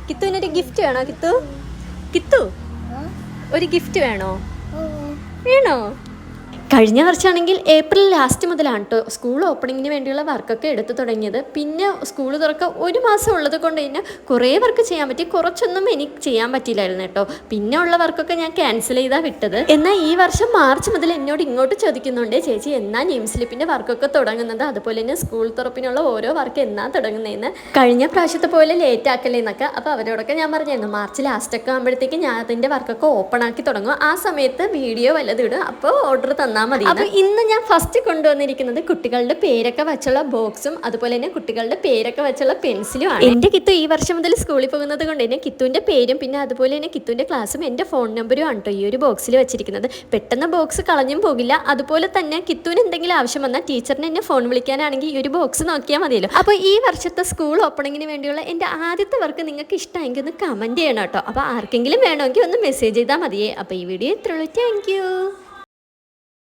കിത്തുവിനൊരു gift വേണോ? കിത്തു ഒരു gift വേണോ? വേണോ? കഴിഞ്ഞ വർഷമാണെങ്കിൽ ഏപ്രിൽ ലാസ്റ്റ് മുതലാണ് കേട്ടോ സ്കൂൾ ഓപ്പണിങ്ങിന് വേണ്ടിയുള്ള വർക്കൊക്കെ എടുത്തു തുടങ്ങിയത്. പിന്നെ സ്കൂൾ തുറക്കുക 1 മാസം ഉള്ളത് കൊണ്ട് തന്നെ കുറേ വർക്ക് ചെയ്യാൻ പറ്റി, കുറച്ചൊന്നും എനിക്ക് ചെയ്യാൻ പറ്റിയില്ലായിരുന്നു കേട്ടോ. പിന്നെ ഉള്ള വർക്കൊക്കെ ഞാൻ ക്യാൻസൽ ചെയ്താൽ വിട്ടത്. എന്നാൽ ഈ വർഷം മാർച്ച് മുതൽ എന്നോട് ഇങ്ങോട്ട് ചോദിക്കുന്നുണ്ട്, ചേച്ചി എന്നാ നെയിം സ്ലിപ്പിൻ്റെ വർക്കൊക്കെ തുടങ്ങുന്നത്, അതുപോലെ തന്നെ സ്കൂൾ തുറപ്പിനുള്ള ഓരോ വർക്ക് എന്നാ തുടങ്ങുന്നതെന്ന്. കഴിഞ്ഞ പ്രാവശ്യത്തെ പോലെ ലേറ്റ് ആക്കല്ലേ എന്നൊക്കെ. അപ്പോൾ അവരോടൊക്കെ ഞാൻ പറഞ്ഞായിരുന്നു മാർച്ച് ലാസ്റ്റൊക്കെ ആകുമ്പോഴത്തേക്ക് ഞാൻ അതിൻ്റെ വർക്കൊക്കെ ഓപ്പൺ ആക്കി തുടങ്ങും, ആ സമയത്ത് വീഡിയോ വല്ലതും ഇടും, അപ്പോൾ ഓർഡർ തന്നാൽ മതി. അപ്പോൾ ഇന്ന് ഞാൻ ഫസ്റ്റ് കൊണ്ടുവന്നിരിക്കുന്നത് കുട്ടികളുടെ പേരൊക്കെ വെച്ചുള്ള ബോക്സും അതുപോലെ തന്നെ കുട്ടികളുടെ പേരൊക്കെ വെച്ചുള്ള പെൻസിലും ആണ്. എൻ്റെ കിത്തു ഈ വർഷം മുതൽ സ്കൂളിൽ പോകുന്നത് കൊണ്ട് തന്നെ കിത്തുവിൻ്റെ പേരും പിന്നെ അതുപോലെ തന്നെ കിത്തുവിൻ്റെ ക്ലാസ്സും എൻ്റെ ഫോൺ നമ്പറും ആണ് കേട്ടോ ഈ ഒരു ബോക്സിൽ വെച്ചിരിക്കുന്നത്. പെട്ടെന്ന് ബോക്സ് കളഞ്ഞും പോകില്ല. അതുപോലെ തന്നെ കിത്തുവിന് എന്തെങ്കിലും ആവശ്യം വന്നാൽ ടീച്ചറിനെ എന്നെ ഫോൺ വിളിക്കാനാണെങ്കിൽ ഈ ഒരു ബോക്സ് നോക്കിയാൽ മതിയല്ലോ. അപ്പോൾ ഈ വർഷത്തെ സ്കൂൾ ഓപ്പണിങ്ങിന് വേണ്ടിയുള്ള എൻ്റെ ആദ്യത്തെ വർക്ക് നിങ്ങൾക്ക് ഇഷ്ടമെങ്കിൽ ഒന്ന് കമൻറ്റ് ചെയ്യണം കേട്ടോ. അപ്പോൾ ആർക്കെങ്കിലും വേണമെങ്കിൽ ഒന്ന് മെസ്സേജ് ചെയ്താൽ മതിയേ. അപ്പോൾ ഈ വീഡിയോ ഇത്രയുള്ളൂ. Thank U.